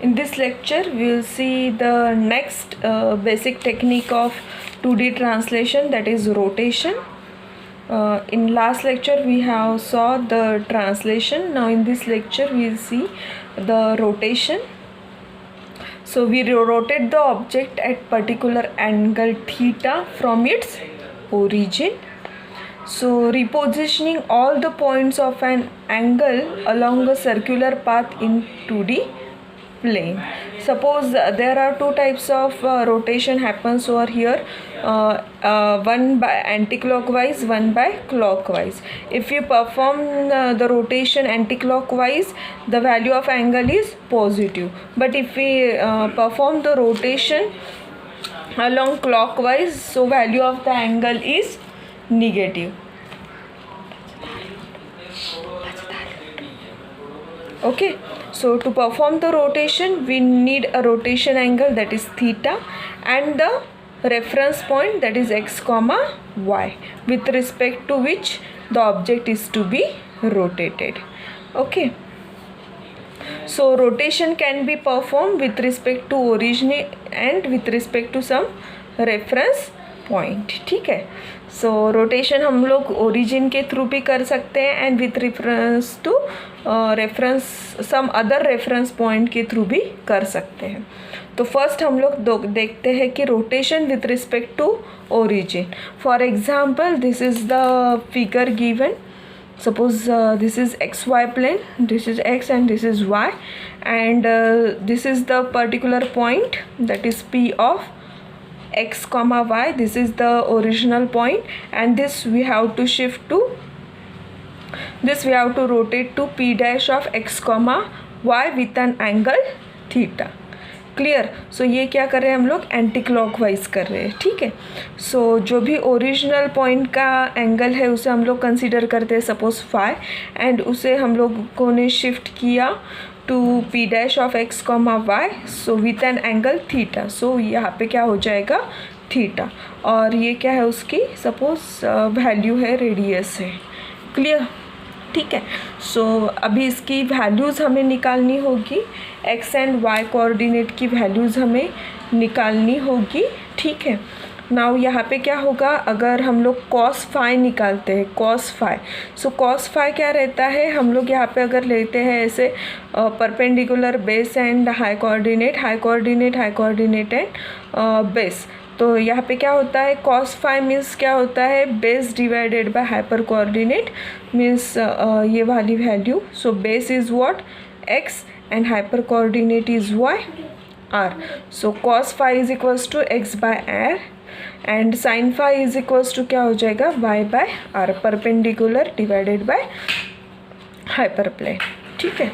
In this lecture, we will see the next basic technique of 2D translation, that is rotation. In last lecture, we have saw the translation. Now in this lecture, we will see the rotation. So we rotate the object at particular angle theta from its origin. So repositioning all the points of an angle along a circular path in 2D plane. Suppose there are two types of rotation happens over here, one by anti-clockwise, one by clockwise. If you perform the rotation anti-clockwise, the value of angle is positive, but if we perform the rotation along clockwise, so value of the angle is negative. Okay, so to perform the rotation, we need a rotation angle, that is theta, and the reference point, that is x comma y, with respect to which the object is to be rotated. Okay, so rotation can be performed with respect to origin and with respect to some reference point. ठीक है, सो rotation हम लोग origin के थ्रू भी कर सकते हैं and with reference to reference some other reference point के थ्रू भी कर सकते हैं. तो फर्स्ट हम लोग देखते हैं कि rotation with respect to origin. For example, this is the figure given. Suppose this is xy plane, this is x and this is y, and this is the particular point, that is P of x comma y. This is the original point, and this we have to shift to, this we have to rotate to P dash of x comma y with an angle theta. Clear. So ये क्या कर रहे हैं हम लोग, anti clockwise कर रहे हैं. ठीक है, सो जो भी ओरिजिनल पॉइंट का एंगल है उसे हम लोग कंसीडर करते हैं सपोज फाई, एंड उसे हम लोगों ने शिफ्ट किया to P dash of X comma Y, so with an angle theta. So यहाँ पे क्या हो जाएगा, थीटा, और ये क्या है उसकी सपोज वैल्यू है, रेडियस है. क्लियर. ठीक है, सो अभी इसकी वैल्यूज़ हमें निकालनी होगी, एक्स एंड वाई कोऑर्डिनेट की वैल्यूज़ हमें निकालनी होगी. ठीक है, नाउ यहाँ पे क्या होगा, अगर हम लोग कॉस फाई निकालते हैं, cos phi, so cos phi क्या रहता है, हम लोग यहाँ पे अगर लेते हैं ऐसे perpendicular base and high coordinate and base, तो यहाँ पे क्या होता है, कॉस फाई मीन्स क्या होता है, base divided by hyper coordinate means ये वाली value. So base is what, x, and hyper coordinate is y, r. So cos phi is equals to x by r, and sine phi is equals to क्या हो जाएगा, y by r, perpendicular divided by hyper plane. ठीक है,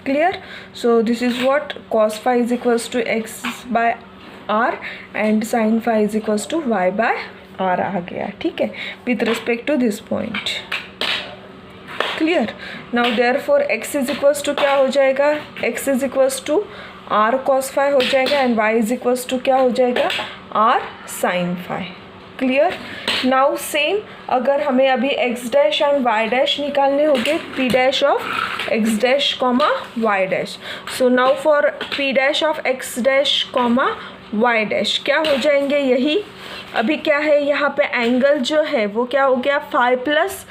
clear. So this is what, cos phi is equals to x by r and sine phi is equals to y by r आ गया. ठीक है, with respect to this point. Clear. Now therefore x is equals to क्या हो जाएगा, x is equals to are cos phi हो जाएगा, and y is equals to क्या हो जाएगा, are sine phi. Clear. Now same, अगर हमें अभी x dash and y dash निकालने होंगे, p dash of x dash comma y dash. So now for p dash of x dash comma y dash क्या हो जाएंगे, यही अभी क्या है, यहाँ पे एंगल जो है वो क्या हो गया, फाई प्लस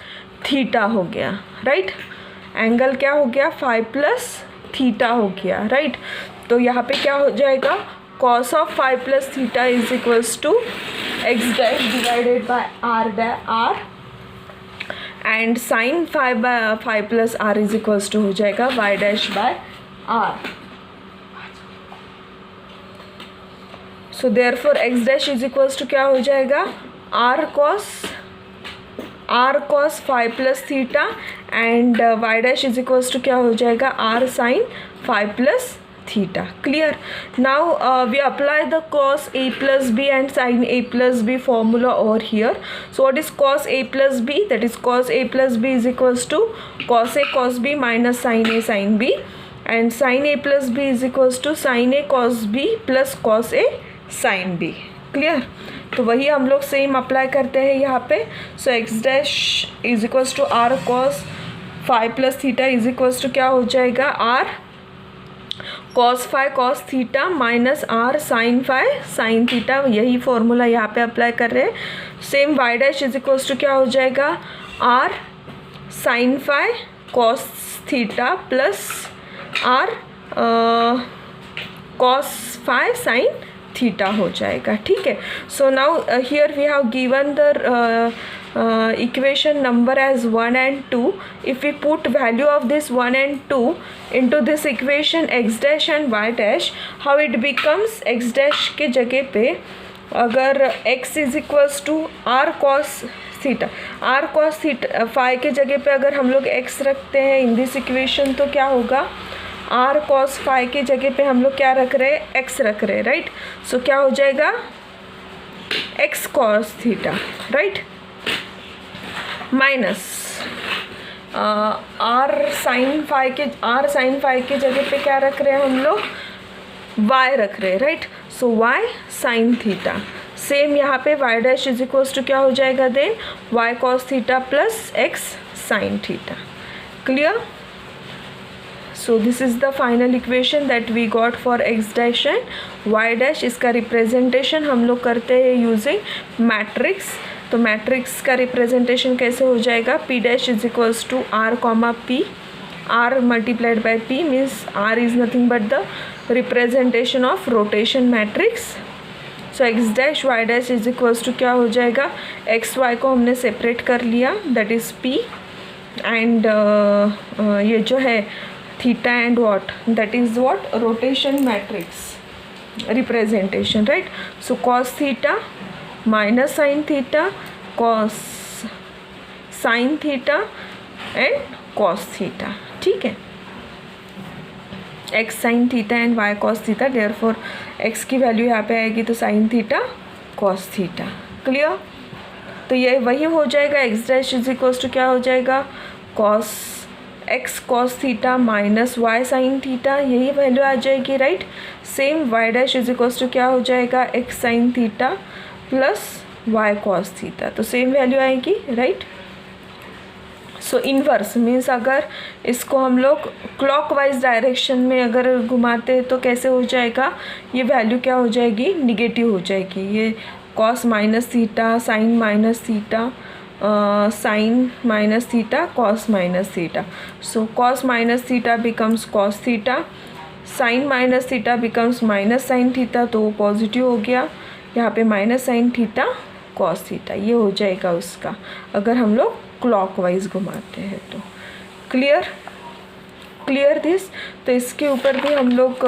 थीटा हो गया. राइट, एंगल क्या हो गया, फाई प्लस थीटा हो गया. राइट, तो यहाँ पे क्या हो जाएगा, cos of phi plus theta is equals to x dash divided by r, and sine phi plus r is equals to हो जाएगा y dash by r. So therefore x dash is equals to क्या हो जाएगा, r cos phi plus theta, and y dash is equals to क्या हो जाएगा, are sine phi plus theta. Clear. Now we apply the cos a plus b and sin a plus b formula over here. So what is cos a plus b, that is cos a plus b is equals to cos a cos b minus sin a sin b, and sin a plus b is equals to sin a cos b plus cos a sin b. Clear. तो वही हम लोग same apply करते हैं यहाँ पे. So X dash is equals to are cos phi plus theta is equals to क्या हो जाएगा, R cos phi cos theta minus are sine phi sine theta, यही फॉर्मूला यहाँ पे अप्लाई कर रहे हैं। Same y dash is equals to क्या हो जाएगा, are sine phi cos theta plus R cos phi sine theta हो जाएगा, ठीक है। So now here we have given the equation number as 1 and 2. If we put value of this 1 and 2 into this equation x dash and y dash, how it becomes, x dash के जगह पे अगर x is equals to r cos theta, r cos theta phi के जगह पे अगर हम लोग x रखते हैं इन दिस इक्वेशन तो क्या होगा, r cos फाई के जगह पे हम लोग क्या रख रहे हैं, x रख रहे हैं, राइट। सो क्या हो जाएगा, x cos theta, right, minus are sine phi के जगह पे क्या रख रहे हैं हम लोग, y रख रहे हैं, right. So y sine theta, same यहाँ पे y dash is equals to क्या हो जाएगा then, y cos theta plus x sine theta, clear. So this is the final equation that we got for x dash and y dash. इसका representation हम लोग करते हैं यूजिंग मैट्रिक्स। तो matrix का रिप्रेजेंटेशन कैसे हो जाएगा, p dash is equals to r comma p, r multiplied bye p means r is nothing but the representation of rotation matrix. So x dash y dash is equals to क्या हो जाएगा, x y को हमने separate कर लिया that is p and ये जो है theta and what, that is what, rotation matrix representation, right. So cos theta minus sine theta cos sine theta and cos theta, ठीक है, x sine theta and y cos theta, therefore x की value यहाँ पे आएगी तो sine theta cos theta, clear. तो ये वही हो जाएगा, x dash is equals to क्या हो जाएगा, cos x cos theta minus y sine theta, यही वैल्यू आ जाएगी, right. Same y dash is equals to क्या हो जाएगा, x sine theta plus y cos theta, तो सेम वैल्यू आएगी, राइट। सो इन्वर्स मीन्स अगर इसको हम लोग क्लॉकवाइज डायरेक्शन में अगर घुमाते हैं तो कैसे हो जाएगा, ये वैल्यू क्या हो जाएगी, निगेटिव हो जाएगी। ये cos minus theta sine minus theta sine minus theta cos minus theta, so cos minus theta becomes cos theta, sine minus theta becomes minus sine theta, तो वो पॉजिटिव हो गया, यहाँ पे minus sine theta cos theta, ये हो जाएगा उसका अगर हम लोग क्लॉकवाइज घुमाते हैं तो, क्लियर दिस। तो इसके ऊपर भी हम लोग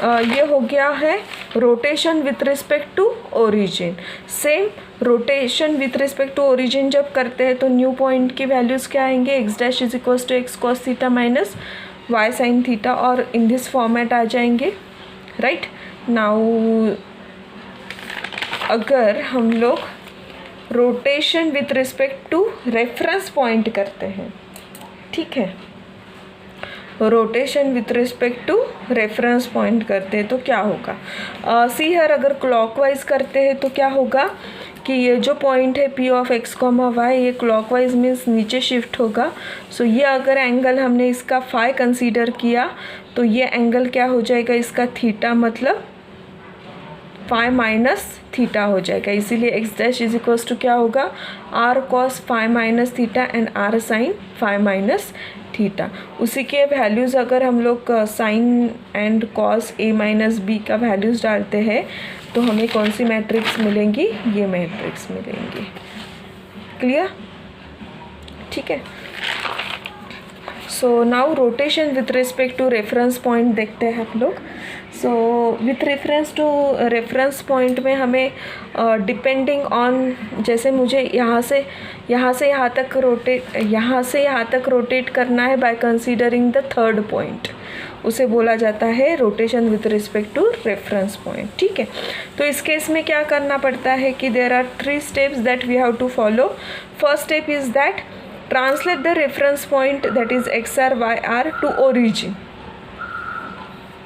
ये हो गया है rotation with respect to origin. Same rotation with respect to origin जब करते हैं तो न्यू पॉइंट की वैल्यूज़ क्या आएंगे, x dash is equals to x cos theta minus y sine theta, और इन दिस फॉर्मेट आ जाएंगे, राइट। नाउ अगर हम लोग rotation with respect to reference point करते हैं, ठीक है, rotation with respect to reference point करते हैं तो क्या होगा, सी हर अगर क्लॉकवाइज करते हैं तो क्या होगा कि ये जो पॉइंट है P of x comma y, ये क्लॉकवाइज मीन्स नीचे शिफ्ट होगा। सो ये अगर एंगल हमने इसका फाई कंसीडर किया तो ये एंगल क्या हो जाएगा, इसका थीटा मतलब फाई माइनस थीटा हो जाएगा, इसीलिए x dash is equals to क्या होगा, r cos phi minus theta and r sine phi minus theta. उसी के वैल्यूज़ अगर हम लोग sine and cos A minus B का वैल्यूज़ डालते हैं तो हमें कौन सी मैट्रिक्स मिलेंगी, ये मैट्रिक्स मिलेंगी, क्लियर, ठीक है। So now rotation with respect to reference point देखते हैं हम लोग। So with reference to reference point में हमें डिपेंडिंग ऑन, जैसे मुझे यहाँ से यहाँ तक रोटेट करना है by considering the third point, उसे बोला जाता है rotation with respect to reference point, ठीक है। तो इस केस में क्या करना पड़ता है कि there are 3 steps that we have to follow. First step is that translate the reference point that is x R Y r to origin,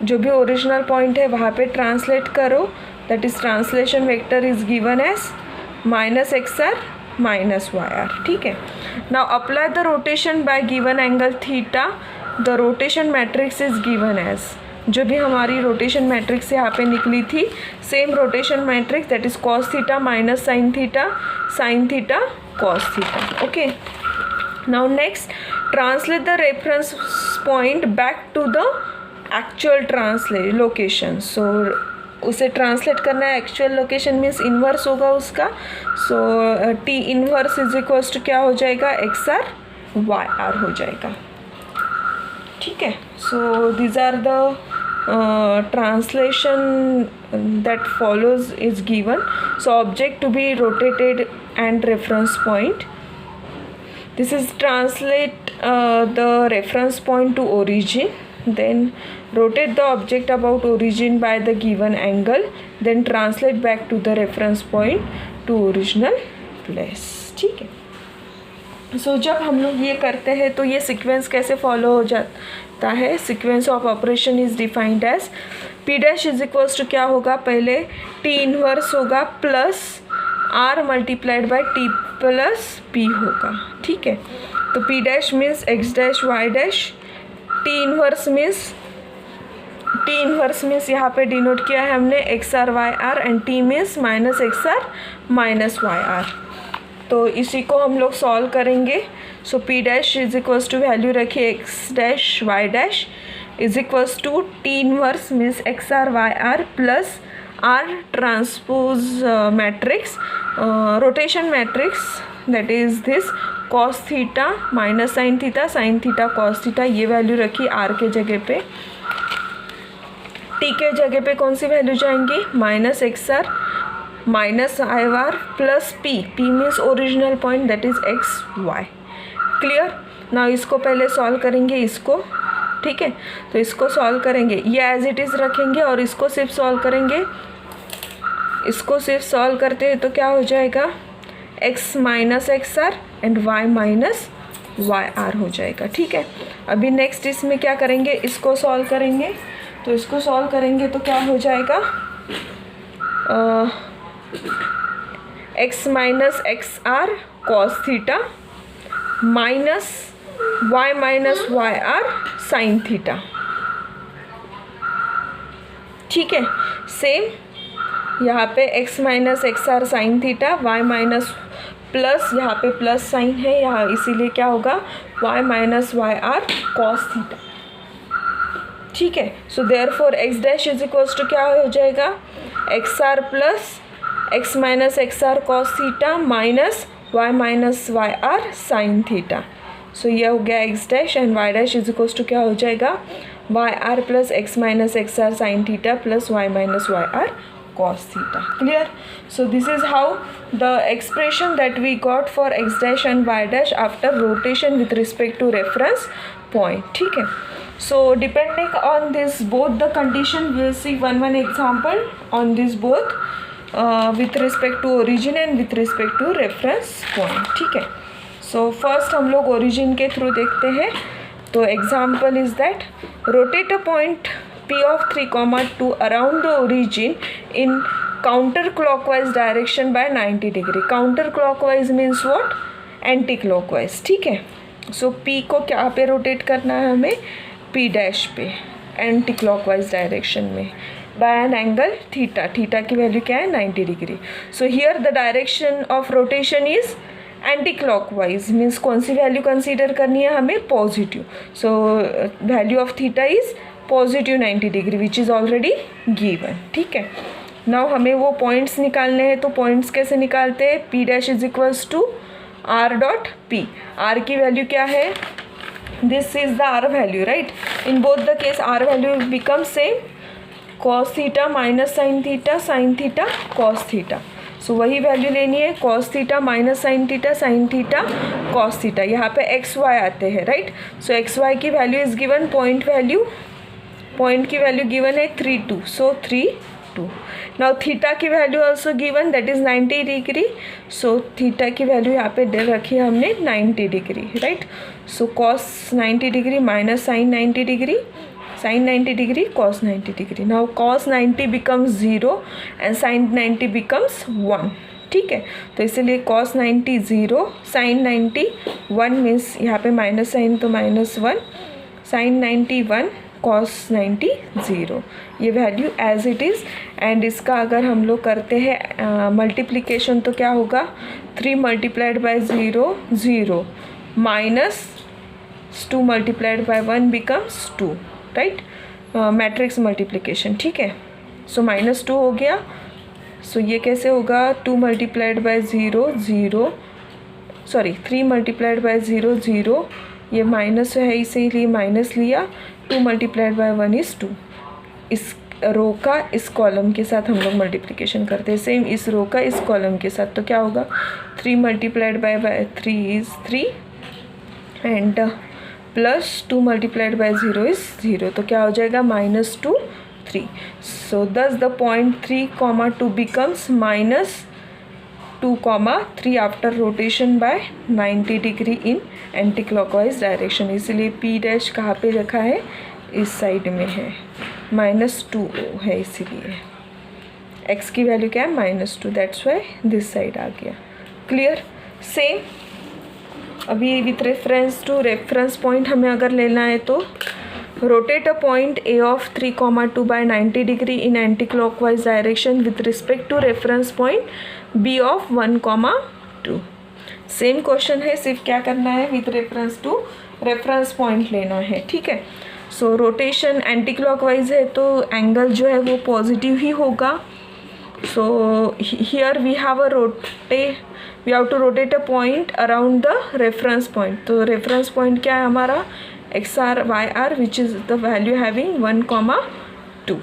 जो भी ओरिजिनल पॉइंट है वहाँ पे ट्रांसलेट करो, that is translation vector is given as minus x are minus y r, ठीक है। Now apply the rotation by given angle theta, the rotation matrix is given as जो भी हमारी रोटेशन मैट्रिक्स यहाँ पे निकली थी, same rotation matrix that is cos theta minus sine theta cos theta. Okay, now next translate the reference point back to the actual location. So उसे translate करना है एक्चुअल लोकेशन मीन्स इन्वर्स होगा उसका. So T inverse is equals to क्या हो जाएगा, x R Y r हो जाएगा. ठीक है, so these are the translation that follows is given. So object to be rotated and reference point. This is translate the reference point to origin, then rotate the object about origin by the given angle, then translate back to the reference point to original place. ठीक है. सो जब हम लोग ये करते हैं तो ये सीक्वेंस कैसे फॉलो हो जाता है. Sequence of operation is defined as p dash is equals to क्या होगा, पहले टी इन्वर्स होगा plus r multiplied by t plus p होगा. ठीक है, तो p dash means x dash Y dash, t inverse means यहाँ पे डिनोट किया है हमने x R Y r and t means minus x are minus y r. तो इसी को हम लोग सॉल्व करेंगे. So P dash is equals to value रखिए X dash Y dash is equals to T inverse means X R Y are plus R transpose matrix rotation matrix that is this cos theta minus sine theta cos theta. ये value रखी R के जगह पे. T के जगह पे कौन सी वैल्यू जाएंगी, minus x are minus I R plus P means original point that is X Y. Clear. Now इसको पहले सॉल्व करेंगे इसको. ठीक है, तो इसको सॉल्व करेंगे, ये एज इट इज़ रखेंगे और इसको सिर्फ सॉल्व करेंगे. इसको सिर्फ सॉल्व करते हैं तो क्या हो जाएगा, x minus x r and y minus y r हो जाएगा. ठीक है, अभी नेक्स्ट इसमें क्या करेंगे, इसको सॉल्व करेंगे. तो इसको सॉल्व करेंगे तो क्या हो जाएगा, x minus x r cos theta minus y r sine theta. ठीक है, सेम यहाँ पे x minus x r sine theta, y minus plus यहाँ पे प्लस साइन है यहाँ, इसीलिए क्या होगा y minus y r cos theta. ठीक है, so therefore x dash is equals to क्या हो जाएगा, x r plus x minus x r cos theta minus y r sine theta. सो ये हो गया x dash and y dash is equals to क्या हो जाएगा, y are plus x minus x r sine theta plus y minus y r cos theta. Clear? So this is how the expression that we got for x dash and y dash after rotation with respect to reference point. ठीक है, so depending on this both the condition we will see one example on this both with respect to origin and with respect to reference point. ठीक है, so first हम लोग origin के through देखते हैं. तो example is that rotate a point P of 3, 2 around the origin in counterclockwise direction by 90 degree. Counterclockwise means what? Anti-clockwise. ठीक है, so P को क्या पे रोटेट करना है हमें, P डैश पे anti-clockwise direction में by an angle theta. Theta की वैल्यू क्या है, 90 degree. So here the direction of rotation is anti clockwise means कौन सी वैल्यू कंसीडर करनी है हमें, positive. So value of theta is positive 90 degree which is already given. ठीक है, नाउ हमें वो पॉइंट्स निकालने हैं. तो पॉइंट्स कैसे निकालते हैं, P dash is equals to R dot P. R की वैल्यू क्या है, this is the R value right. In both the case R value become same, cos theta minus sine theta cos theta. So वही value लेनी है, cos theta minus sine theta cos theta. यहाँ पे X Y आते हैं right. So X Y की value is given, point की value given है 3 2. सो 3 2. नाउ थीटा की value also given that is 90 degree. So theta की वैल्यू यहाँ पे रखी है हमने 90 degree right. So cos 90 degree minus sine 90 degree cos 90 degree. Now cos 90 becomes 0 and sine 90 becomes 1. ठीक है, तो इसीलिए कॉस 90 0, साइन 90 1 मीन्स यहाँ पे माइनस साइन तो -1, साइन 90 1 cos 90 0, ये value as it is. And इसका अगर हम लोग करते हैं मल्टीप्लिकेशन तो क्या होगा, 3 multiplied by 0 0 minus 2 multiplied by 1 becomes 2, right, matrix multiplication, ठीक है। सो -2 हो गया। सो ये कैसे होगा, 2 multiplied by 0 0, sorry 3 multiplied by 0 0, ये माइनस है इसीलिए माइनस लिया, 2 मल्टीप्लाइड बाय 1 इज़ 2। इस रो का इस कॉलम के साथ हम लोग मल्टीप्लिकेशन करते हैं, सेम इस रो का इस कॉलम के साथ, तो क्या होगा, 3 multiplied by 3 is 3 and plus 2 multiplied by 0 is 0, तो क्या हो जाएगा -2 3। सो thus the point 3, 2 becomes -2, 3 after rotation by 90 degree in anti-clockwise direction। इसलिए P डैश कहाँ पे रखा है, इस साइड में है, -2 है, इसीलिए x की वैल्यू क्या है, -2, दैट्स वाई दिस साइड आ गया। क्लियर। सेम अभी with reference to reference point हमें अगर लेना है तो rotate a point A of 3, 2 by 90 degree in anti-clockwise direction with respect to reference point B of 1, 2। Same question है, सिर्फ क्या करना है, with reference to reference point लेना है, ठीक है। सो रोटेशन एंटी क्लॉकवाइज है तो एंगल जो है वो पॉजिटिव ही होगा। So here we have to rotate a point around the reference point. तो रेफरेंस पॉइंट क्या है हमारा, XR YR which is the value having 1, 2।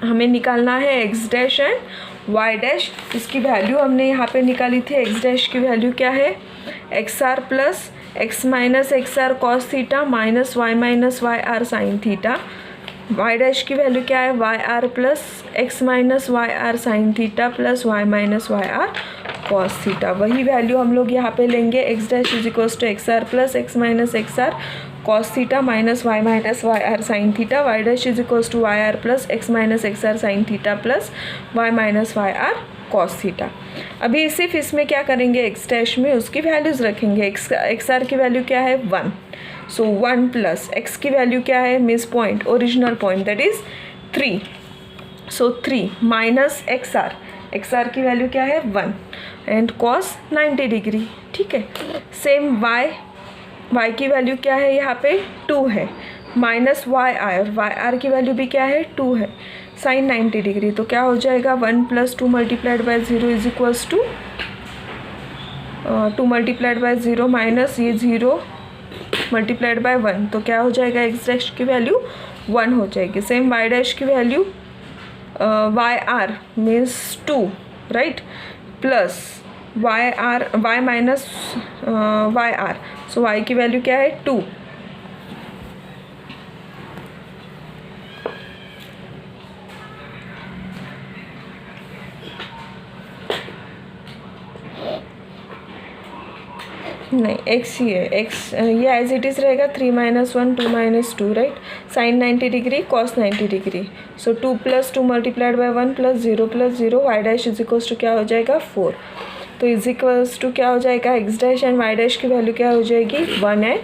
हमें निकालना है x dash and y dash. इसकी वैल्यू हमने यहाँ पे निकाली थी, x डैश की वैल्यू क्या है, XR plus x minus XR cos theta minus y minus YR sine theta. y dash की वैल्यू क्या है, YR plus x minus YR sine theta plus y minus YR cos theta. वही value हम लोग यहाँ पे लेंगे, x dash is equals to XR plus x minus XR cos theta minus y minus YR sine theta, y dash is equals to YR plus x minus XR sign theta plus y minus YR cos theta. अभी सिर्फ इसमें क्या करेंगे, x dash में उसकी values रखेंगे। XR की value क्या है 1, सो 1 प्लस x की वैल्यू क्या है, miss point original point that is 3, so 3 minus XR की वैल्यू क्या है 1 एंड कॉस 90 डिग्री, ठीक है। सेम y की वैल्यू क्या है, यहाँ पे 2 है, माइनस YR की वैल्यू भी क्या है 2 है, साइन 90 डिग्री। तो क्या हो जाएगा, 1 plus 2 multiplied by 0 is equals to 2 multiplied by 0 minus ये 0 मल्टीप्लाइड बाय 1, तो क्या हो जाएगा, x डैश की वैल्यू 1 हो जाएगी। सेम y डैश की value YR means 2, right, plus y minus YR, सो y की वैल्यू क्या है 2, नहीं x ही है, x ये एज इट इज़ रहेगा 3 minus 1 2 minus 2, right, sine 90 degree cos 90 degree. So 2 plus 2 multiplied by 1 plus 0 y dash is equals to क्या हो जाएगा 4। तो इज इक्वल्स टू क्या हो जाएगा, x dash and y dash की वैल्यू क्या हो जाएगी 1 एंड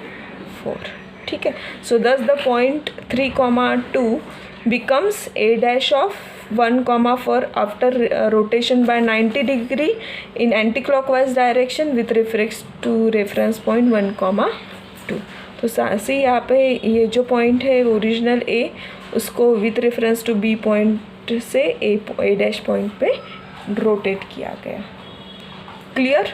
4, ठीक है। सो दस the point 3, 2 becomes a dash of 1, 4 after rotation by 90 degree in anti-clockwise direction with reference to reference point 1, 2। तो साथ ही यहाँ पे ये जो पॉइंट है ओरिजिनल A, उसको with reference to B point से A डैश पॉइंट पे रोटेट किया गया। क्लियर।